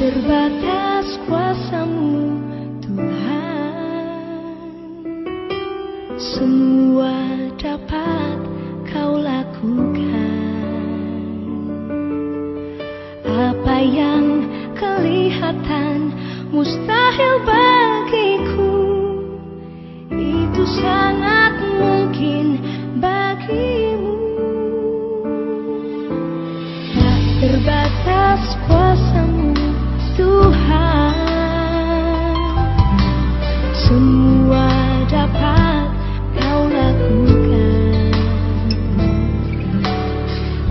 terbatas kuasa-Mu Tuhan, semua dapat Kau lakukan. Apa yang kelihatan mustahil bagiku, itu sangat mungkin bagimu. Tak terbatas kuasa-Mu Tuhan, semua dapat Kau lakukan.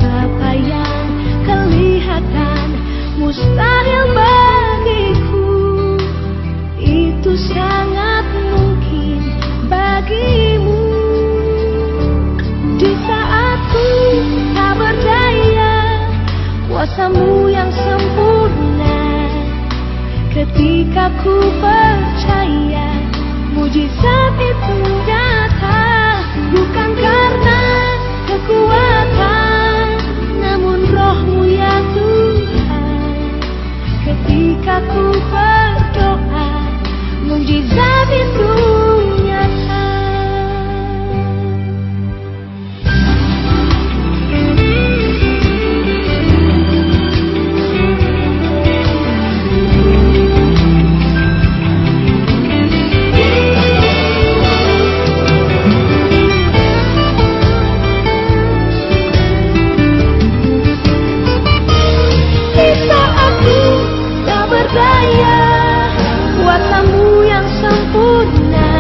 Apa yang kelihatan mustahil bagiku, itu sangat mungkin bagimu. Di saat ku tak berdaya, kuasa-Mu yang sempurna. Ketika ku percaya, mujizat itu nyata. Bukan karena kekuatan, namun Roh-Mu ya Tuhan. Ketika ku berdoa, mujizat itu nyata. Kuasa-Mu yang sempurna.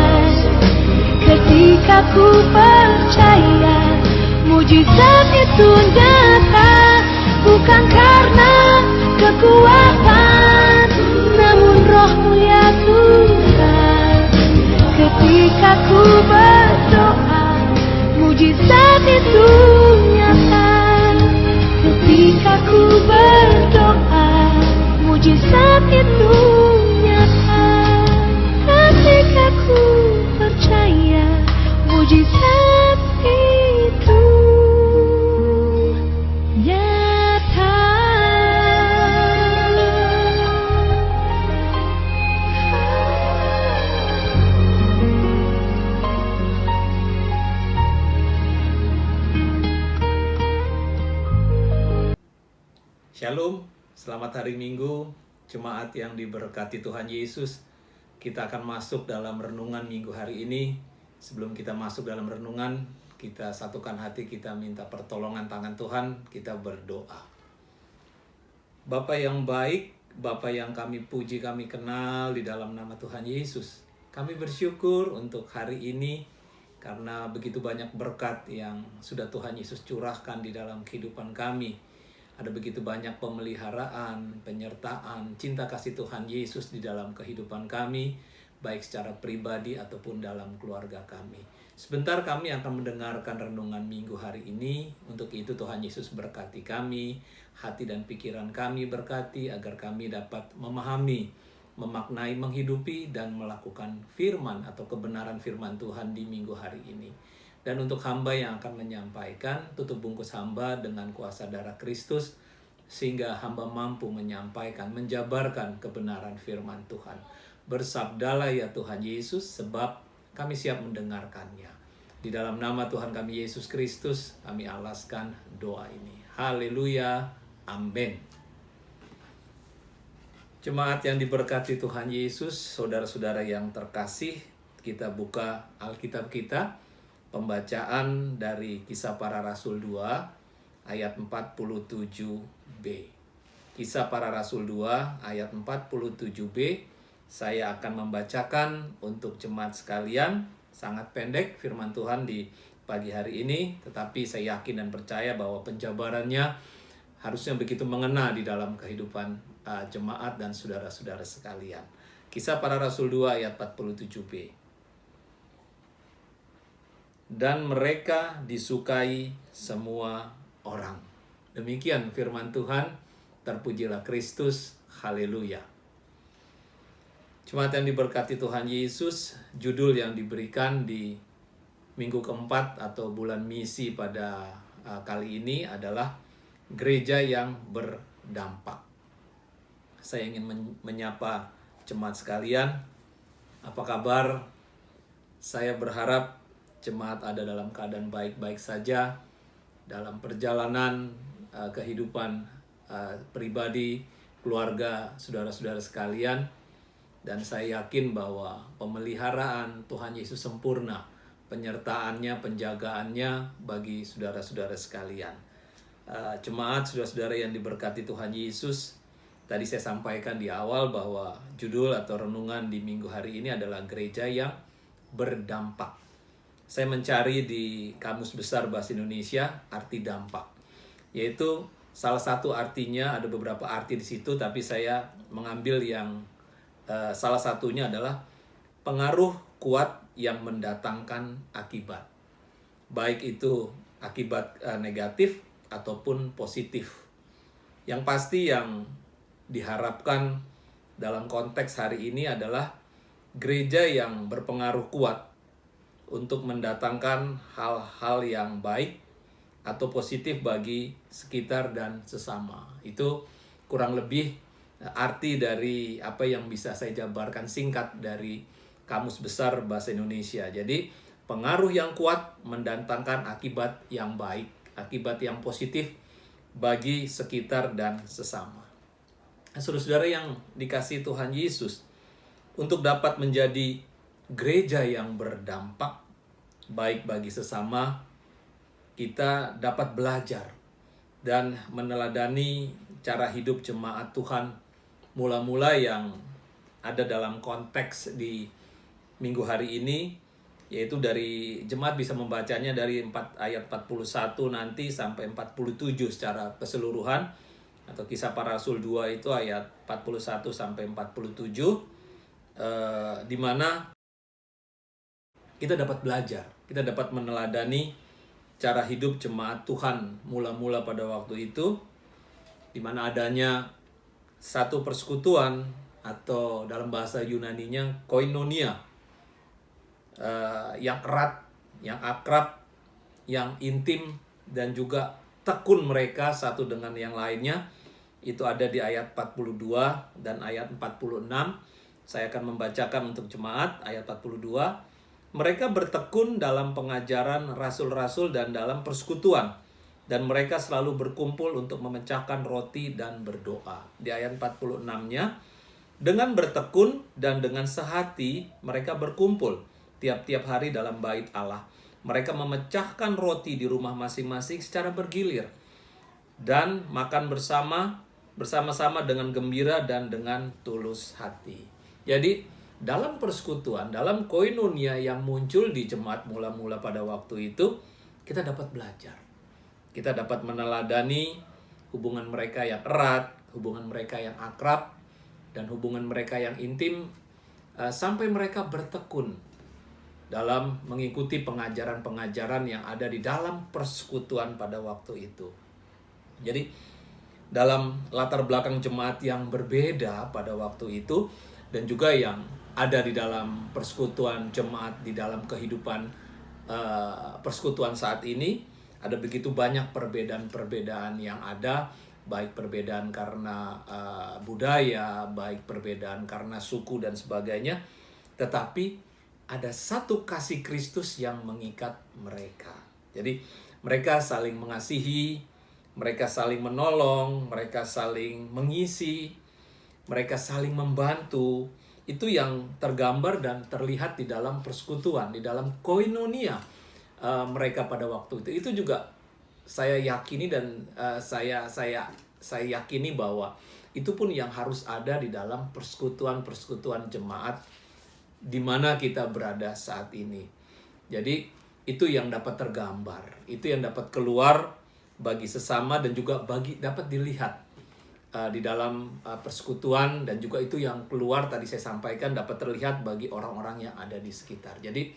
Ketika ku percaya, mujizat itu nyata. Bukan karena kekuatan, namun Roh-Mu ya Tuhan. Ketika ku berdoa, mujizat itu nyata. Ketika ku berdoa, mujizat itu nyata. Ketika ku percaya, mujizat itu nyata. Shalom, selamat hari Minggu, jemaat yang diberkati Tuhan Yesus. Kita akan masuk dalam renungan Minggu hari ini. Sebelum kita masuk dalam renungan, kita satukan hati, kita minta pertolongan tangan Tuhan, kita berdoa. Bapa yang baik, Bapa yang kami puji, kami kenal di dalam nama Tuhan Yesus. Kami bersyukur untuk hari ini, karena begitu banyak berkat yang sudah Tuhan Yesus curahkan di dalam kehidupan kami. Ada begitu banyak pemeliharaan, penyertaan, cinta kasih Tuhan Yesus di dalam kehidupan kami, baik secara pribadi ataupun dalam keluarga kami. Sebentar kami akan mendengarkan renungan Minggu hari ini. Untuk itu Tuhan Yesus berkati kami, hati dan pikiran kami berkati, agar kami dapat memahami, memaknai, menghidupi, dan melakukan firman atau kebenaran firman Tuhan di Minggu hari ini. Dan untuk hamba yang akan menyampaikan, tutup bungkus hamba dengan kuasa darah Kristus, sehingga hamba mampu menyampaikan, menjabarkan kebenaran firman Tuhan. Bersabdalah ya Tuhan Yesus, sebab kami siap mendengarkannya. Di dalam nama Tuhan kami Yesus Kristus, kami alaskan doa ini. Haleluya, amin. Jemaat yang diberkati Tuhan Yesus, saudara-saudara yang terkasih, kita buka Alkitab kita. Pembacaan dari Kisah Para Rasul 2 ayat 47b. Kisah Para Rasul 2 ayat 47b. Saya akan membacakan untuk jemaat sekalian. Sangat pendek firman Tuhan di pagi hari ini, tetapi saya yakin dan percaya bahwa penjabarannya harusnya begitu mengena di dalam kehidupan jemaat dan saudara-saudara sekalian. Kisah Para Rasul 2 ayat 47b. Dan mereka disukai semua orang. Demikian firman Tuhan, terpujilah Kristus, haleluya. Jemaat yang diberkati Tuhan Yesus, judul yang diberikan di minggu keempat atau bulan misi pada kali ini adalah Gereja yang Berdampak. Saya ingin menyapa jemaat sekalian. Apa kabar? Saya berharap jemaat ada dalam keadaan baik-baik saja dalam perjalanan kehidupan pribadi, keluarga, saudara-saudara sekalian. Dan saya yakin bahwa pemeliharaan Tuhan Yesus sempurna, penyertaannya, penjagaannya bagi saudara-saudara sekalian. Jemaat, saudara-saudara yang diberkati Tuhan Yesus, tadi saya sampaikan di awal bahwa judul atau renungan di minggu hari ini adalah gereja yang berdampak. Saya mencari di Kamus Besar Bahasa Indonesia arti dampak, yaitu salah satu artinya, ada beberapa arti di situ, tapi saya mengambil yang salah satunya adalah pengaruh kuat yang mendatangkan akibat, baik itu akibat negatif ataupun positif. Yang pasti yang diharapkan dalam konteks hari ini adalah gereja yang berpengaruh kuat untuk mendatangkan hal-hal yang baik atau positif bagi sekitar dan sesama. Itu kurang lebih arti dari apa yang bisa saya jabarkan singkat dari Kamus Besar Bahasa Indonesia. Jadi pengaruh yang kuat mendatangkan akibat yang baik, akibat yang positif bagi sekitar dan sesama. Saudara-saudara yang dikasihi Tuhan Yesus, untuk dapat menjadi gereja yang berdampak baik bagi sesama, kita dapat belajar dan meneladani cara hidup jemaat Tuhan mula-mula yang ada dalam konteks di minggu hari ini, yaitu dari jemaat bisa membacanya dari ayat 41 nanti sampai 47 secara keseluruhan, atau Kisah Para Rasul 2 itu ayat 41 sampai 47, di mana kita dapat belajar, kita dapat meneladani cara hidup jemaat Tuhan mula-mula pada waktu itu, di mana adanya satu persekutuan atau dalam bahasa Yunaninya koinonia, yang erat, yang akrab, yang intim, dan juga tekun mereka satu dengan yang lainnya. Itu ada di ayat 42 dan ayat 46. Saya akan membacakan untuk jemaat ayat 42. Mereka bertekun dalam pengajaran rasul-rasul dan dalam persekutuan, dan mereka selalu berkumpul untuk memecahkan roti dan berdoa. Di ayat 46-nya, dengan bertekun dan dengan sehati mereka berkumpul tiap-tiap hari dalam bait Allah. Mereka memecahkan roti di rumah masing-masing secara bergilir dan makan bersama-sama dengan gembira dan dengan tulus hati. Jadi dalam persekutuan, dalam koinonia yang muncul di jemaat mula-mula pada waktu itu, kita dapat belajar. Kita dapat meneladani hubungan mereka yang erat, hubungan mereka yang akrab, dan hubungan mereka yang intim, sampai mereka bertekun dalam mengikuti pengajaran-pengajaran yang ada di dalam persekutuan pada waktu itu. Jadi dalam latar belakang jemaat yang berbeda pada waktu itu, dan juga yang ada di dalam persekutuan jemaat di dalam kehidupan persekutuan saat ini, ada begitu banyak perbedaan-perbedaan yang ada, baik perbedaan karena budaya, baik perbedaan karena suku dan sebagainya, tetapi ada satu kasih Kristus yang mengikat mereka. Jadi mereka saling mengasihi, mereka saling menolong, mereka saling mengisi, mereka saling membantu. Itu yang tergambar dan terlihat di dalam persekutuan, di dalam koinonia mereka pada waktu itu. Itu juga saya yakini dan saya yakini bahwa itu pun yang harus ada di dalam persekutuan jemaat di mana kita berada saat ini. Jadi itu yang dapat tergambar, itu yang dapat keluar bagi sesama, dan juga dapat dilihat di dalam persekutuan, dan juga itu yang keluar tadi saya sampaikan dapat terlihat bagi orang-orang yang ada di sekitar. Jadi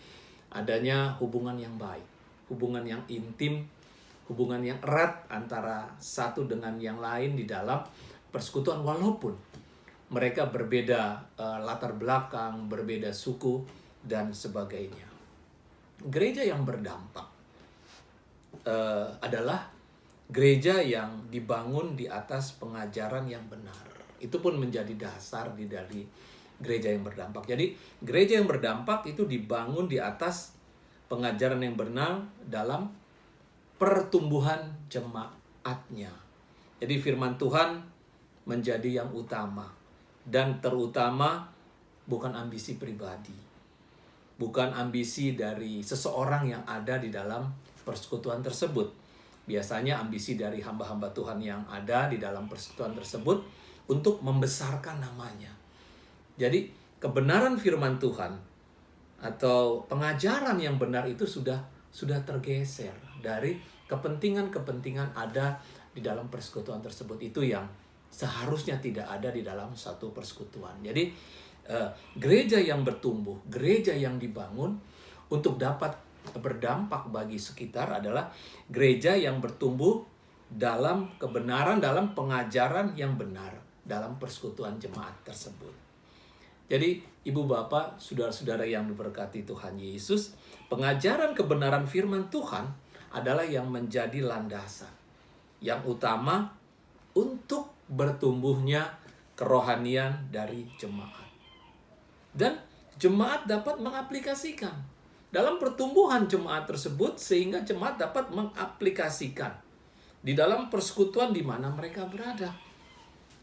adanya hubungan yang baik, hubungan yang intim, hubungan yang erat antara satu dengan yang lain di dalam persekutuan, walaupun mereka berbeda latar belakang, berbeda suku, dan sebagainya. Gereja yang berdampak adalah gereja yang dibangun di atas pengajaran yang benar. Itu pun menjadi dasar dari gereja yang berdampak. Jadi gereja yang berdampak itu dibangun di atas pengajaran yang benar dalam pertumbuhan jemaatnya. Jadi firman Tuhan menjadi yang utama. Dan terutama bukan ambisi pribadi. Bukan ambisi dari seseorang yang ada di dalam persekutuan tersebut. Biasanya ambisi dari hamba-hamba Tuhan yang ada di dalam persekutuan tersebut untuk membesarkan namanya. Jadi kebenaran firman Tuhan atau pengajaran yang benar itu sudah tergeser dari kepentingan-kepentingan ada di dalam persekutuan tersebut. Itu yang seharusnya tidak ada di dalam satu persekutuan. Jadi gereja yang bertumbuh, gereja yang dibangun untuk dapat berdampak bagi sekitar adalah gereja yang bertumbuh dalam kebenaran, dalam pengajaran yang benar dalam persekutuan jemaat tersebut. Jadi ibu bapak, saudara-saudara yang diberkati Tuhan Yesus, pengajaran kebenaran firman Tuhan adalah yang menjadi landasan yang utama untuk bertumbuhnya kerohanian dari jemaat. Dan jemaat dapat mengaplikasikan dalam pertumbuhan jemaat tersebut, sehingga jemaat dapat mengaplikasikan di dalam persekutuan di mana mereka berada,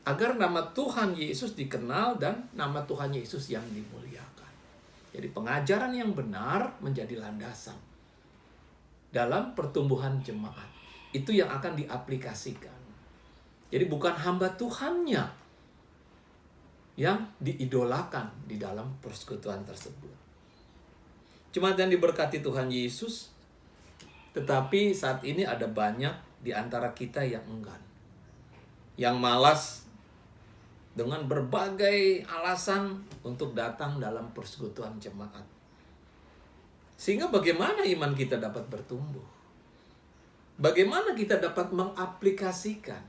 agar nama Tuhan Yesus dikenal dan nama Tuhan Yesus yang dimuliakan. Jadi pengajaran yang benar menjadi landasan dalam pertumbuhan jemaat. Itu yang akan diaplikasikan. Jadi bukan hamba Tuhannya yang diidolakan di dalam persekutuan tersebut. Jemaat yang diberkati Tuhan Yesus, tetapi saat ini ada banyak di antara kita yang enggan, yang malas dengan berbagai alasan untuk datang dalam persekutuan jemaat. Sehingga bagaimana iman kita dapat bertumbuh? Bagaimana kita dapat mengaplikasikan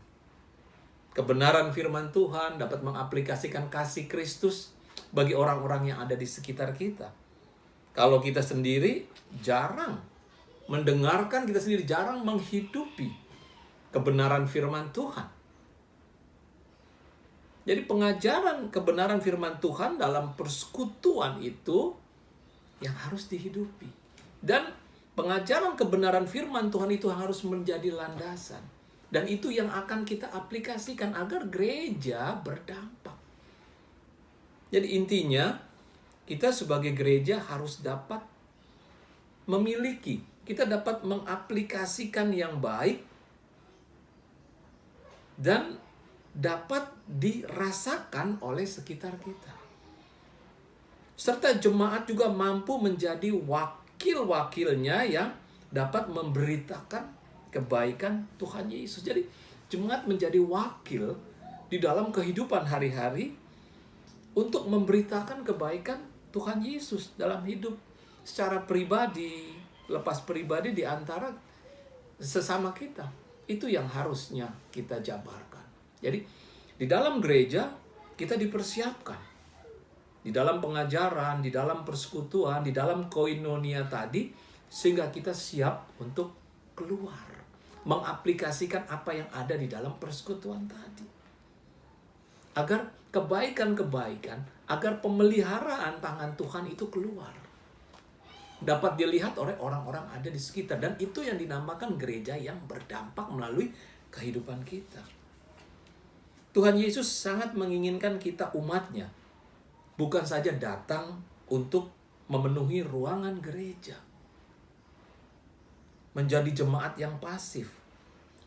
kebenaran firman Tuhan, dapat mengaplikasikan kasih Kristus bagi orang-orang yang ada di sekitar kita? Kalau kita sendiri jarang mendengarkan, kita sendiri jarang menghidupi kebenaran firman Tuhan. Jadi pengajaran kebenaran firman Tuhan dalam persekutuan itu yang harus dihidupi. Dan pengajaran kebenaran firman Tuhan itu harus menjadi landasan. Dan itu yang akan kita aplikasikan agar gereja berdampak. Jadi intinya, kita sebagai gereja harus dapat memiliki, kita dapat mengaplikasikan yang baik dan dapat dirasakan oleh sekitar kita. Serta jemaat juga mampu menjadi wakil-wakilnya yang dapat memberitakan kebaikan Tuhan Yesus. Jadi jemaat menjadi wakil di dalam kehidupan hari-hari untuk memberitakan kebaikan Tuhan Yesus dalam hidup secara pribadi, lepas pribadi di antara sesama kita. Itu yang harusnya kita jabarkan. Jadi di dalam gereja kita dipersiapkan. Di dalam pengajaran, di dalam persekutuan, di dalam koinonia tadi, sehingga kita siap untuk keluar, mengaplikasikan apa yang ada di dalam persekutuan tadi. Agar kebaikan-kebaikan, agar pemeliharaan tangan Tuhan itu keluar, dapat dilihat oleh orang-orang ada di sekitar. Dan itu yang dinamakan gereja yang berdampak melalui kehidupan kita. Tuhan Yesus sangat menginginkan kita umatnya bukan saja datang untuk memenuhi ruangan gereja, menjadi jemaat yang pasif,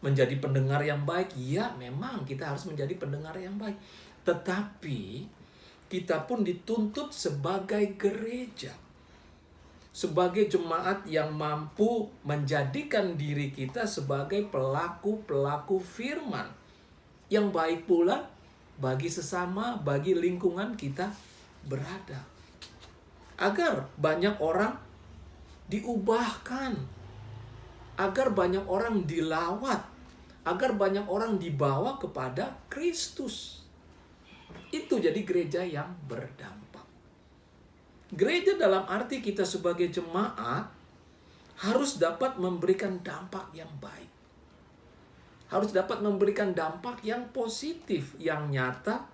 menjadi pendengar yang baik. Ya, memang kita harus menjadi pendengar yang baik. Tetapi kita pun dituntut sebagai gereja, sebagai jemaat yang mampu menjadikan diri kita sebagai pelaku-pelaku firman yang baik pula bagi sesama, bagi lingkungan kita berada. Agar banyak orang diubahkan, agar banyak orang dilawat, agar banyak orang dibawa kepada Kristus. Itu jadi gereja yang berdampak. Gereja dalam arti kita sebagai jemaat harus dapat memberikan dampak yang baik. Harus dapat memberikan dampak yang positif, yang nyata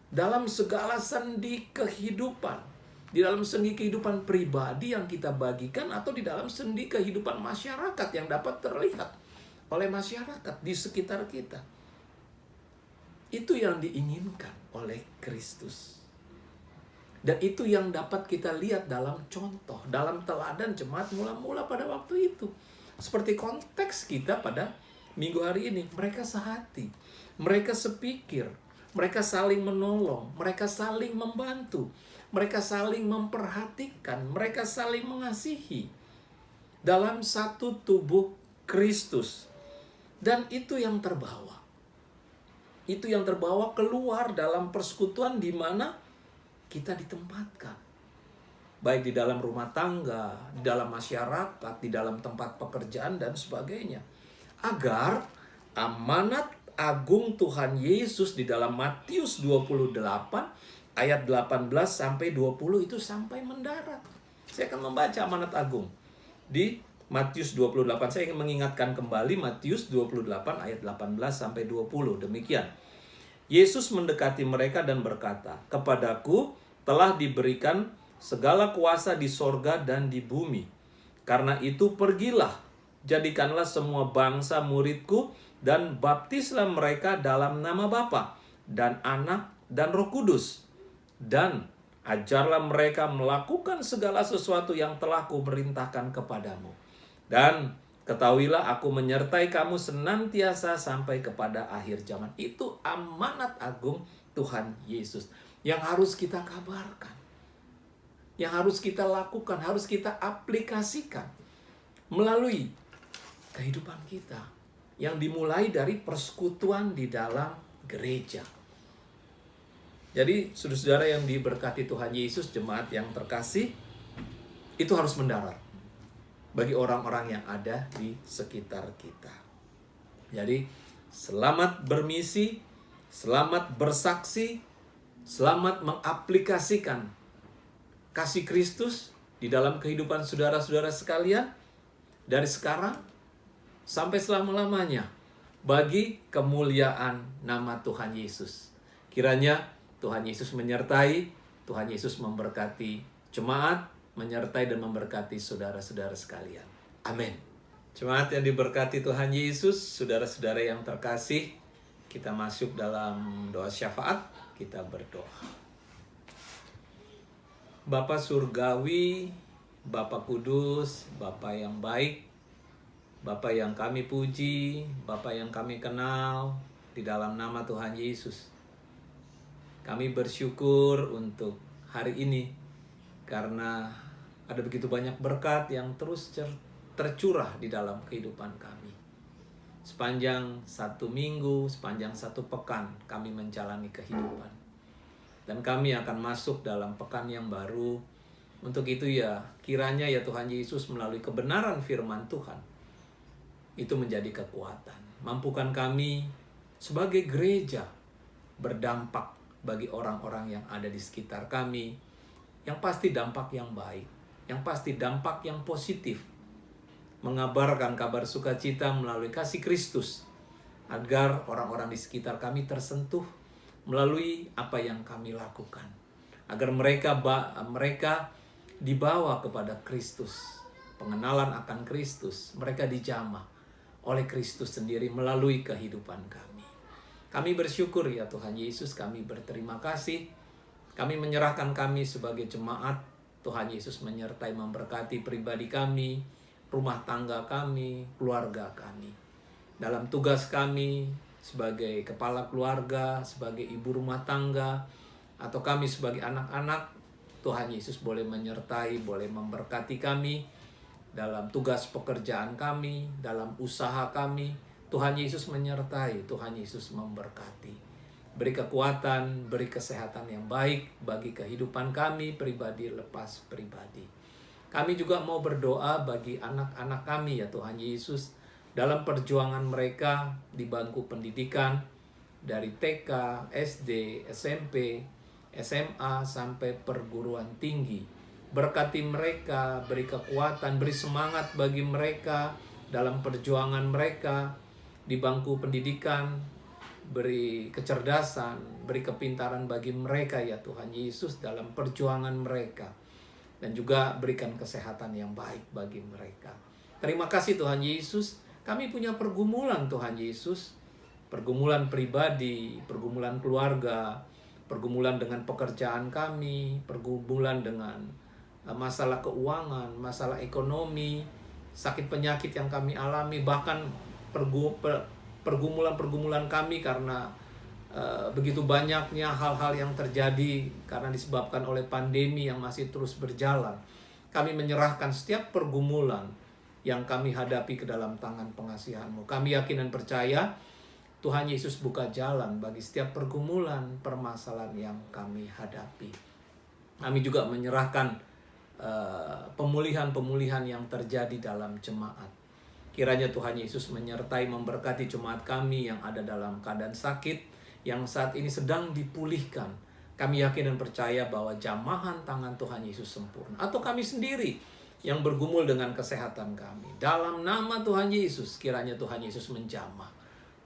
dalam segala sendi kehidupan, di dalam sendi kehidupan pribadi yang kita bagikan, atau di dalam sendi kehidupan masyarakat yang dapat terlihat oleh masyarakat di sekitar kita. Itu yang diinginkan oleh Kristus. Dan itu yang dapat kita lihat dalam contoh, dalam teladan jemaat mula-mula pada waktu itu. Seperti konteks kita pada minggu hari ini. Mereka sehati, mereka sepikir, mereka saling menolong, mereka saling membantu, mereka saling memperhatikan, mereka saling mengasihi dalam satu tubuh Kristus. Dan itu yang terbawa. Itu yang terbawa keluar dalam persekutuan di mana kita ditempatkan. Baik di dalam rumah tangga, di dalam masyarakat, di dalam tempat pekerjaan dan sebagainya. Agar amanat agung Tuhan Yesus di dalam Matius 28 ayat 18 sampai 20 itu sampai mendarat. Saya akan membaca amanat agung di Matius 28. Saya ingin mengingatkan kembali Matius 28 ayat 18 sampai 20. Demikian. Yesus mendekati mereka dan berkata, "Kepadaku telah diberikan segala kuasa di sorga dan di bumi. Karena itu pergilah, jadikanlah semua bangsa muridku dan baptislah mereka dalam nama Bapa dan Anak dan Roh Kudus. Dan ajarlah mereka melakukan segala sesuatu yang telah kuperintahkan kepadamu. Dan ketahuilah aku menyertai kamu senantiasa sampai kepada akhir zaman." Itu amanat agung Tuhan Yesus yang harus kita kabarkan, yang harus kita lakukan, harus kita aplikasikan melalui kehidupan kita yang dimulai dari persekutuan di dalam gereja. Jadi saudara-saudara yang diberkati Tuhan Yesus, jemaat yang terkasih, itu harus mendarat bagi orang-orang yang ada di sekitar kita. Jadi selamat bermisi, selamat bersaksi, selamat mengaplikasikan kasih Kristus di dalam kehidupan saudara-saudara sekalian dari sekarang sampai selama-lamanya bagi kemuliaan nama Tuhan Yesus. Kiranya Tuhan Yesus menyertai, Tuhan Yesus memberkati jemaat, menyertai dan memberkati saudara-saudara sekalian. Amin. Jemaat yang diberkati Tuhan Yesus, saudara-saudara yang terkasih, kita masuk dalam doa syafaat, kita berdoa. Bapa Surgawi, Bapa Kudus, Bapa yang baik, Bapa yang kami puji, Bapa yang kami kenal, di dalam nama Tuhan Yesus. Kami bersyukur untuk hari ini, karena ada begitu banyak berkat yang terus tercurah di dalam kehidupan kami. Sepanjang satu minggu, sepanjang satu pekan, kami menjalani kehidupan. Dan kami akan masuk dalam pekan yang baru. Untuk itu ya, kiranya ya Tuhan Yesus melalui kebenaran firman Tuhan, itu menjadi kekuatan. Mampukan kami sebagai gereja berdampak bagi orang-orang yang ada di sekitar kami, yang pasti dampak yang baik, yang pasti dampak yang positif, mengabarkan kabar sukacita melalui kasih Kristus, agar orang-orang di sekitar kami tersentuh melalui apa yang kami lakukan, agar mereka dibawa kepada Kristus, pengenalan akan Kristus, mereka dijamah oleh Kristus sendiri melalui kehidupan kami. Kami bersyukur ya Tuhan Yesus, kami berterima kasih, kami menyerahkan kami sebagai jemaat. Tuhan Yesus menyertai memberkati pribadi kami, rumah tangga kami, keluarga kami. Dalam tugas kami sebagai kepala keluarga, sebagai ibu rumah tangga, atau kami sebagai anak-anak, Tuhan Yesus boleh menyertai, boleh memberkati kami dalam tugas pekerjaan kami, dalam usaha kami. Tuhan Yesus menyertai, Tuhan Yesus memberkati. Beri kekuatan, beri kesehatan yang baik bagi kehidupan kami pribadi lepas pribadi. Kami juga mau berdoa bagi anak-anak kami ya Tuhan Yesus, dalam perjuangan mereka di bangku pendidikan, dari TK, SD, SMP, SMA, sampai perguruan tinggi. Berkati mereka, beri kekuatan, beri semangat bagi mereka dalam perjuangan mereka di bangku pendidikan, beri kecerdasan, beri kepintaran bagi mereka ya Tuhan Yesus dalam perjuangan mereka. Dan juga berikan kesehatan yang baik bagi mereka. Terima kasih Tuhan Yesus, kami punya pergumulan Tuhan Yesus. Pergumulan pribadi, pergumulan keluarga, pergumulan dengan pekerjaan kami, pergumulan dengan masalah keuangan, masalah ekonomi, sakit penyakit yang kami alami, bahkan pergumulan-pergumulan kami karena begitu banyaknya hal-hal yang terjadi karena disebabkan oleh pandemi yang masih terus berjalan. Kami menyerahkan setiap pergumulan yang kami hadapi ke dalam tangan pengasihan-Mu. Kami yakin dan percaya Tuhan Yesus buka jalan bagi setiap pergumulan, permasalahan yang kami hadapi. Kami juga menyerahkan pemulihan-pemulihan yang terjadi dalam jemaat. Kiranya Tuhan Yesus menyertai, memberkati jemaat kami yang ada dalam keadaan sakit, yang saat ini sedang dipulihkan. Kami yakin dan percaya bahwa jamahan tangan Tuhan Yesus sempurna. Atau kami sendiri yang bergumul dengan kesehatan kami. Dalam nama Tuhan Yesus, kiranya Tuhan Yesus menjamah,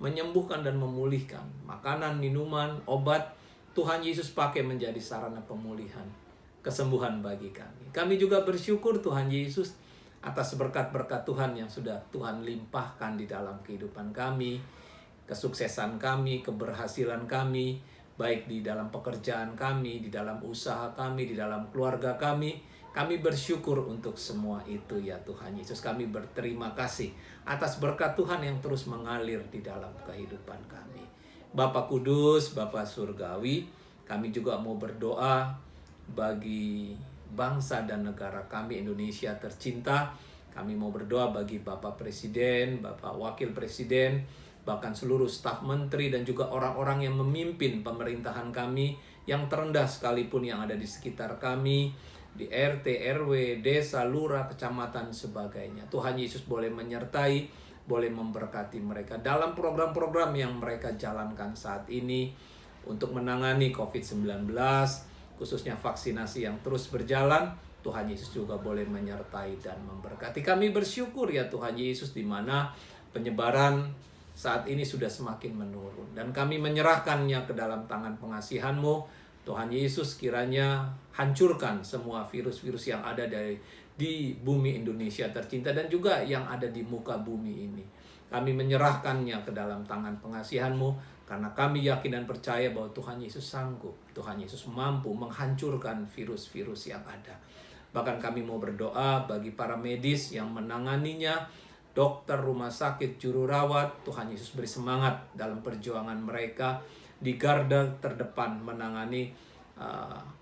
menyembuhkan dan memulihkan. Makanan, minuman, obat, Tuhan Yesus pakai menjadi sarana pemulihan, kesembuhan bagi kami. Kami juga bersyukur Tuhan Yesus atas berkat-berkat Tuhan yang sudah Tuhan limpahkan di dalam kehidupan kami, kesuksesan kami, keberhasilan kami, baik di dalam pekerjaan kami, di dalam usaha kami, di dalam keluarga kami. Kami bersyukur untuk semua itu ya Tuhan Yesus. Kami berterima kasih atas berkat Tuhan yang terus mengalir di dalam kehidupan kami. Bapa Kudus, Bapa Surgawi, kami juga mau berdoa bagi bangsa dan negara kami Indonesia tercinta. Kami mau berdoa bagi Bapak Presiden, Bapak Wakil Presiden, bahkan seluruh staf menteri dan juga orang-orang yang memimpin pemerintahan kami yang terendah sekalipun yang ada di sekitar kami, di RT, RW, desa, lurah, kecamatan, sebagainya. Tuhan Yesus boleh menyertai, boleh memberkati mereka dalam program-program yang mereka jalankan saat ini untuk menangani COVID-19, khususnya vaksinasi yang terus berjalan. Tuhan Yesus juga boleh menyertai dan memberkati. Kami bersyukur ya Tuhan Yesus, di mana penyebaran saat ini sudah semakin menurun. Dan kami menyerahkannya ke dalam tangan pengasihan-Mu. Tuhan Yesus kiranya hancurkan semua virus-virus yang ada di bumi Indonesia tercinta dan juga yang ada di muka bumi ini. Kami menyerahkannya ke dalam tangan pengasihan-Mu karena kami yakin dan percaya bahwa Tuhan Yesus sanggup. Tuhan Yesus mampu menghancurkan virus-virus yang ada. Bahkan kami mau berdoa bagi para medis yang menanganinya, dokter, rumah sakit, juru rawat. Tuhan Yesus beri semangat dalam perjuangan mereka di garda terdepan menangani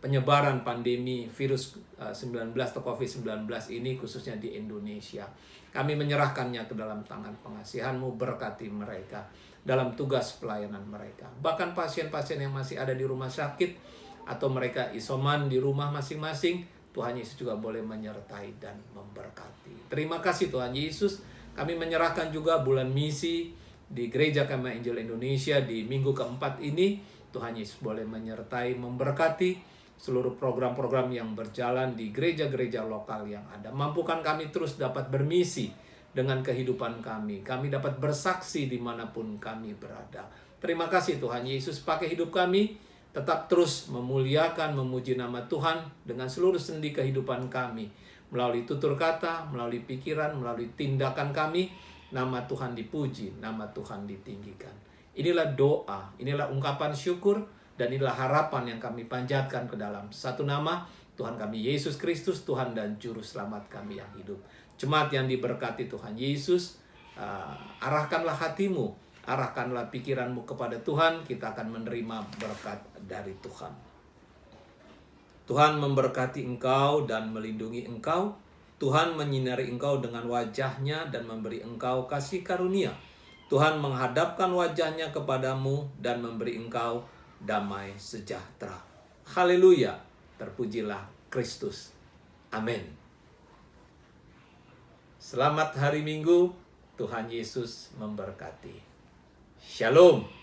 penyebaran pandemi virus 19 atau COVID-19 ini khususnya di Indonesia. Kami menyerahkannya ke dalam tangan pengasihan-Mu, berkati mereka dalam tugas pelayanan mereka. Bahkan pasien-pasien yang masih ada di rumah sakit atau mereka isoman di rumah masing-masing, Tuhan Yesus juga boleh menyertai dan memberkati. Terima kasih Tuhan Yesus. Kami menyerahkan juga bulan misi di Gereja Kemah Injil Indonesia di minggu keempat ini. Tuhan Yesus boleh menyertai, memberkati seluruh program-program yang berjalan di gereja-gereja lokal yang ada. Mampukan kami terus dapat bermisi dengan kehidupan kami. Kami dapat bersaksi dimanapun kami berada. Terima kasih Tuhan Yesus, pakai hidup kami tetap terus memuliakan, memuji nama Tuhan dengan seluruh sendi kehidupan kami. Melalui tutur kata, melalui pikiran, melalui tindakan kami, nama Tuhan dipuji, nama Tuhan ditinggikan. Inilah doa, inilah ungkapan syukur, dan inilah harapan yang kami panjatkan ke dalam satu nama, Tuhan kami Yesus Kristus, Tuhan dan Juru Selamat kami yang hidup. Jemaat yang diberkati Tuhan Yesus, arahkanlah hatimu, arahkanlah pikiranmu kepada Tuhan, kita akan menerima berkat dari Tuhan. Tuhan memberkati engkau dan melindungi engkau. Tuhan menyinari engkau dengan wajah-Nya dan memberi engkau kasih karunia. Tuhan menghadapkan wajah-Nya kepadamu dan memberi engkau damai sejahtera. Haleluya, terpujilah Kristus. Amin. Selamat hari Minggu, Tuhan Yesus memberkati. Shalom.